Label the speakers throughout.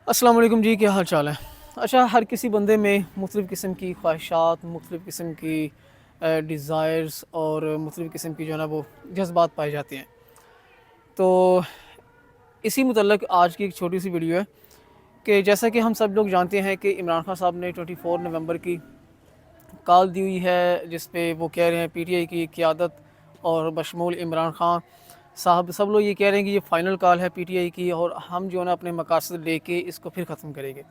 Speaker 1: السلام علیکم جی، کیا حال چال ہے؟ اچھا، ہر کسی بندے میں مختلف قسم کی خواہشات، مختلف قسم کی ڈیزائرز اور مختلف قسم کی جو ہے نا وہ جذبات پائے جاتے ہیں. تو اسی متعلق آج کی ایک چھوٹی سی ویڈیو ہے کہ جیسا کہ ہم سب لوگ جانتے ہیں کہ عمران خان صاحب نے 24 نومبر کی کال دی ہوئی ہے، جس پہ وہ کہہ رہے ہیں پی ٹی آئی کی قیادت اور بشمول عمران خان صاحب سب لوگ یہ کہہ رہے ہیں کہ یہ فائنل کال ہے پی ٹی آئی کی، اور ہم جو ہے نا اپنے مقاصد لے کے اس کو پھر ختم کریں گے.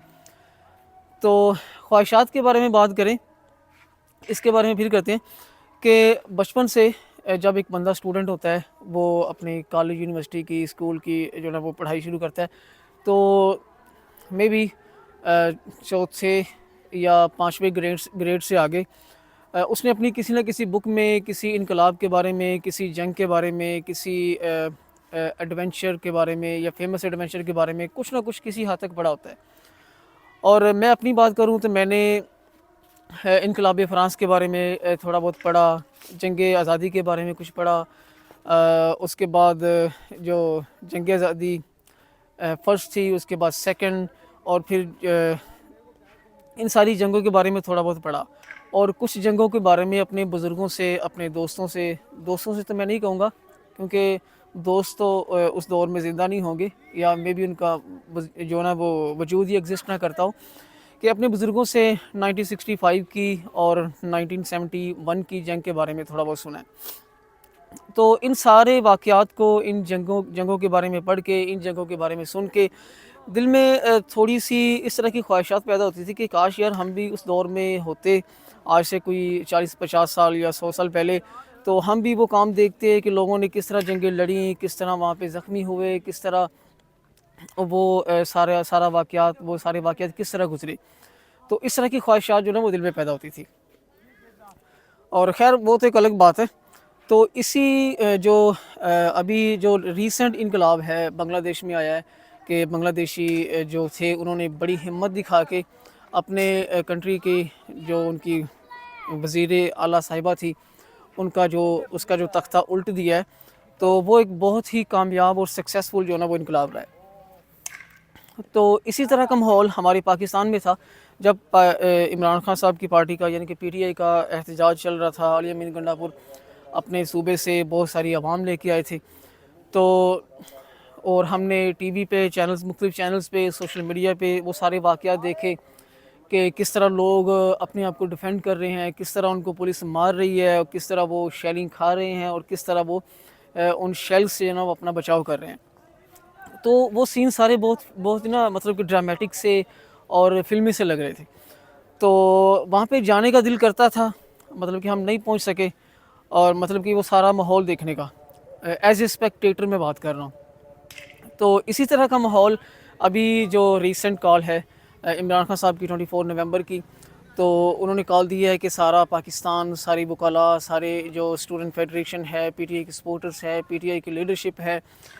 Speaker 1: تو خواہشات کے بارے میں بات کریں، اس کے بارے میں پھر کرتے ہیں کہ بچپن سے جب ایک بندہ اسٹوڈنٹ ہوتا ہے، وہ اپنی کالج یونیورسٹی کی اسکول کی جو ہے نا وہ پڑھائی شروع کرتا ہے، تو مے بی چوتھے یا پانچویں گریڈ سے آگے اس نے اپنی کسی نہ کسی بک میں کسی انقلاب کے بارے میں، کسی جنگ کے بارے میں، کسی ایڈونچر کے بارے میں یا فیمس ایڈونچر کے بارے میں کچھ نہ کچھ کسی حد تک پڑھا ہوتا ہے. اور میں اپنی بات کروں تو میں نے انقلاب فرانس کے بارے میں تھوڑا بہت پڑھا، جنگ آزادی کے بارے میں کچھ پڑھا، اس کے بعد جو جنگ آزادی فرسٹ تھی، اس کے بعد سیکنڈ، اور پھر ان ساری جنگوں کے بارے میں تھوڑا بہت پڑھا. اور کچھ جنگوں کے بارے میں اپنے بزرگوں سے، اپنے دوستوں سے تو میں نہیں کہوں گا کیونکہ دوست تو اس دور میں زندہ نہیں ہوں گے، یا مے بی ان کا جو نا وہ وجود ہی ایگزسٹ نہ کرتا ہو، کہ اپنے بزرگوں سے 1965 کی اور 1971 کی جنگ کے بارے میں تھوڑا بہت سنا ہے. تو ان سارے واقعات کو، ان جنگوں کے بارے میں پڑھ کے، ان جنگوں کے بارے میں سن کے دل میں تھوڑی سی اس طرح کی خواہشات پیدا ہوتی تھی کہ کاش یار ہم بھی اس دور میں ہوتے، آج سے کوئی 40-50 سال یا 100 سال پہلے، تو ہم بھی وہ کام دیکھتے کہ لوگوں نے کس طرح جنگیں لڑیں، کس طرح وہاں پہ زخمی ہوئے، کس طرح وہ سارے واقعات کس طرح گزرے. تو اس طرح کی خواہشات جو نا وہ دل میں پیدا ہوتی تھی. اور خیر وہ تو ایک الگ بات ہے. تو اسی جو ابھی جو ریسنٹ انقلاب ہے بنگلہ دیش میں آیا ہے، کہ بنگلہ دیشی جو تھے انہوں نے بڑی ہمت دکھا کے اپنے کنٹری کی جو ان کی وزیر اعلیٰ صاحبہ تھی اس کا جو تختہ الٹ دیا ہے، تو وہ ایک بہت ہی کامیاب اور سکسیسفل جو ہے نا وہ انقلاب رہا ہے. تو اسی طرح کا ماحول ہمارے پاکستان میں تھا جب عمران خان صاحب کی پارٹی کا یعنی کہ پی ٹی آئی کا احتجاج چل رہا تھا. علی امین گنڈا پور اپنے صوبے سے بہت ساری عوام لے کے آئے تھے، تو اور ہم نے ٹی وی پہ مختلف چینلز پہ، سوشل میڈیا پہ وہ سارے واقعات دیکھے کہ کس طرح لوگ اپنے آپ کو ڈیفینڈ کر رہے ہیں، کس طرح ان کو پولیس مار رہی ہے، اور کس طرح وہ شیلنگ کھا رہے ہیں، اور کس طرح وہ ان شیل سے جو نا وہ اپنا بچاؤ کر رہے ہیں. تو وہ سین سارے بہت نا مطلب کہ ڈرامیٹک سے اور فلمی سے لگ رہے تھے. تو وہاں پہ جانے کا دل کرتا تھا، مطلب کہ ہم نہیں پہنچ سکے، اور مطلب کہ وہ سارا ماحول دیکھنے کا ایز اے اسپیکٹیٹر میں بات کر رہا ہوں. تو اسی طرح کا ماحول ابھی جو ریسنٹ کال ہے عمران خان صاحب کی 24 نومبر کی، تو انہوں نے کال دی ہے کہ سارا پاکستان، ساری وکلاء، سارے جو اسٹوڈنٹ فیڈریشن ہے، پی ٹی آئی کے سپورٹرز ہے، پی ٹی آئی کی لیڈرشپ ہے،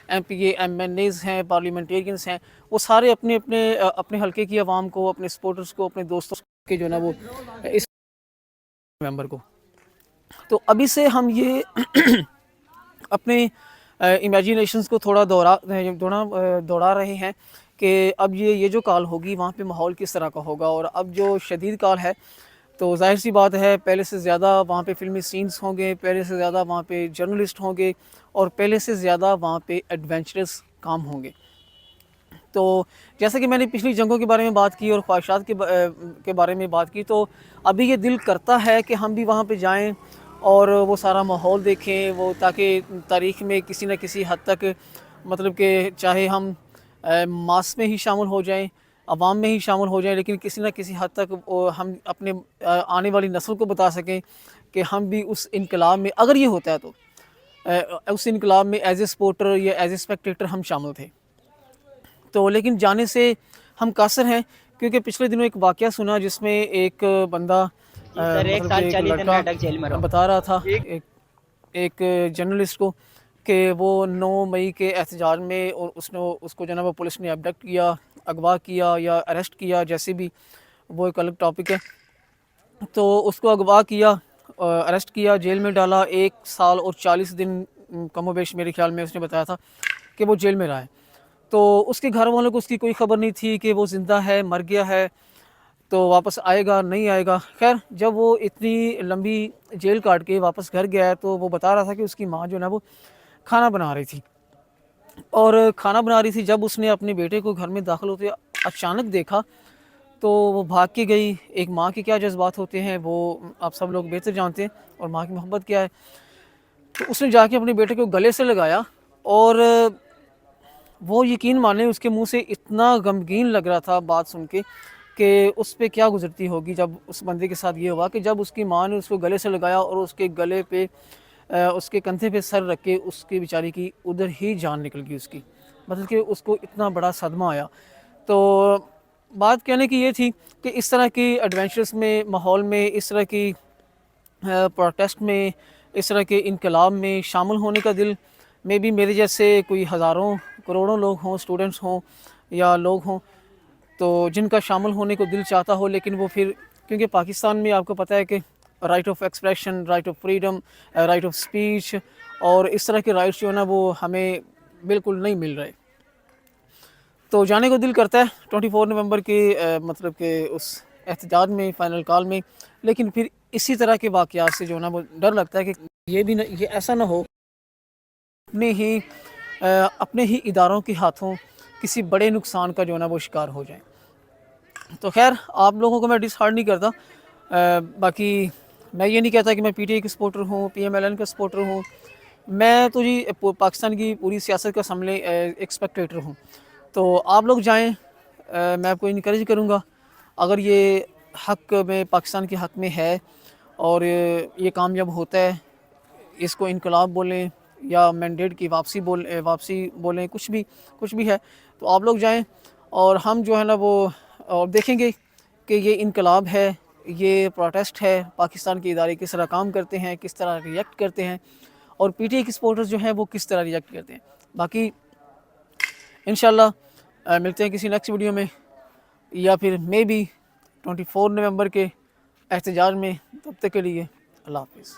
Speaker 1: M P A M N As ہیں، پارلیمنٹیرینز ہیں، وہ سارے اپنے حلقے کی عوام کو، اپنے سپورٹرز کو، اپنے دوستوں کے جو ہے نا وہ اس نومبر کو. تو ابھی سے ہم یہ اپنے امیجینیشنز کو تھوڑا دوڑا رہے ہیں کہ اب یہ جو کال ہوگی وہاں پہ ماحول کس طرح کا ہوگا. اور اب جو شدید کال ہے تو ظاہر سی بات ہے پہلے سے زیادہ وہاں پہ فلمی سینز ہوں گے، پہلے سے زیادہ وہاں پہ جرنلسٹ ہوں گے، اور پہلے سے زیادہ وہاں پہ ایڈونچرس کام ہوں گے. تو جیسا کہ میں نے پچھلی جنگوں کے بارے میں بات کی اور خواہشات کے بارے میں بات کی، تو ابھی یہ دل کرتا ہے کہ ہم بھی وہاں پہ جائیں اور وہ سارا ماحول دیکھیں، وہ تاکہ تاریخ میں کسی نہ کسی حد تک مطلب کہ چاہے ہم ماس میں ہی شامل ہو جائیں، عوام میں ہی شامل ہو جائیں، لیکن کسی نہ کسی حد تک ہم اپنے آنے والی نسل کو بتا سکیں کہ ہم بھی اس انقلاب میں، اگر یہ ہوتا ہے تو اس انقلاب میں ایز اے سپورٹر یا ایز اے اسپیکٹیٹر ہم شامل تھے. تو لیکن جانے سے ہم قاصر ہیں، کیونکہ پچھلے دنوں ایک واقعہ سنا جس میں ایک بندہ مطلب کہ ایک لڑکا بتا رہا تھا ایک جرنلسٹ کو کہ وہ 9 مئی کے احتجاج میں اور اس کو جو ہے وہ پولیس نے ابڈکٹ کیا، اغوا کیا یا اریسٹ کیا، جیسے بھی، وہ ایک الگ ٹاپک ہے. تو اس کو اغوا کیا، اریسٹ کیا، جیل میں ڈالا، 1 سال اور 40 دن کم و بیش میرے خیال میں اس نے بتایا تھا کہ وہ جیل میں رہا ہے. تو اس کے گھر والوں کو اس کی کوئی خبر نہیں تھی کہ وہ زندہ ہے مر گیا ہے تو واپس آئے گا نہیں آئے گا. خیر جب وہ اتنی لمبی جیل کاٹ کے واپس گھر گیا ہے تو وہ بتا رہا تھا کہ اس کی ماں جو ہے نا وہ کھانا بنا رہی تھی، اور کھانا بنا رہی تھی. جب اس نے اپنے بیٹے کو گھر میں داخل ہوتے اچانک دیکھا تو وہ بھاگ کے گئی. ایک ماں کے کیا جذبات ہوتے ہیں وہ آپ سب لوگ بہتر جانتے ہیں، اور ماں کی محبت کیا ہے. تو اس نے جا کے اپنے بیٹے کو گلے سے لگایا، اور وہ یقین مانے اس کے منہ سے اتنا غمگین لگ رہا تھا بات سن کے کہ اس پہ کیا گزرتی ہوگی جب اس بندے کے ساتھ یہ ہوا کہ جب اس کی ماں نے اس کو گلے سے لگایا اور اس کے گلے پہ اس کے کندھے پہ سر رکھ کے اس کی بیچاری کی ادھر ہی جان نکل گئی اس کی، مطلب کہ اس کو اتنا بڑا صدمہ آیا. تو بات کہنے کی یہ تھی کہ اس طرح کی ایڈونچرس میں ماحول میں، اس طرح کی پروٹیسٹ میں، اس طرح کے انقلاب میں شامل ہونے کا دل میں بھی میرے جیسے کوئی ہزاروں کروڑوں لوگ ہوں، اسٹوڈنٹس ہوں یا لوگ ہوں تو جن کا شامل ہونے کو دل چاہتا ہو، لیکن وہ پھر کیونکہ پاکستان میں آپ کو پتہ ہے کہ right of expression, right of freedom, right of speech اور اس طرح کے رائٹس جو ہے نا وہ ہمیں بالکل نہیں مل رہے. تو جانے کو دل کرتا ہے 24 نومبر کے مطلب کہ اس احتجاج میں، فائنل کال میں، لیکن پھر اسی طرح کے واقعات سے جو ہے نا وہ ڈر لگتا ہے کہ یہ ایسا نہ ہو اپنے ہی اداروں کے ہاتھوں کسی بڑے نقصان کا جو ہے نا وہ شکار ہو جائیں. تو خیر آپ لوگوں کو میں ڈس ہارڈ نہیں کرتا. باقی میں یہ نہیں کہتا کہ میں پی ٹی آئی کا سپورٹر ہوں، پی ایم ایل این کا سپورٹر ہوں. میں تو جی پاکستان کی پوری سیاست کا سامنے ایک اسپیکٹیٹر ہوں. تو آپ لوگ جائیں، میں آپ کو انکریج کروں گا اگر یہ حق میں پاکستان کے حق میں ہے اور یہ کامیاب ہوتا ہے، اس کو انقلاب بولیں یا مینڈیٹ کی واپسی بولیں، کچھ بھی ہے، تو آپ لوگ جائیں اور ہم جو ہے نا وہ اور دیکھیں گے کہ یہ انقلاب ہے، یہ پروٹیسٹ ہے، پاکستان کے ادارے کس طرح کام کرتے ہیں، کس طرح ریئیکٹ کرتے ہیں، اور پی ٹی آئی کے سپورٹرز جو ہیں وہ کس طرح ریئیکٹ کرتے ہیں. باقی انشاءاللہ ملتے ہیں کسی نیکسٹ ویڈیو میں، یا پھر مے بی 24 نومبر کے احتجاج میں. تب تک کے لیے اللہ حافظ.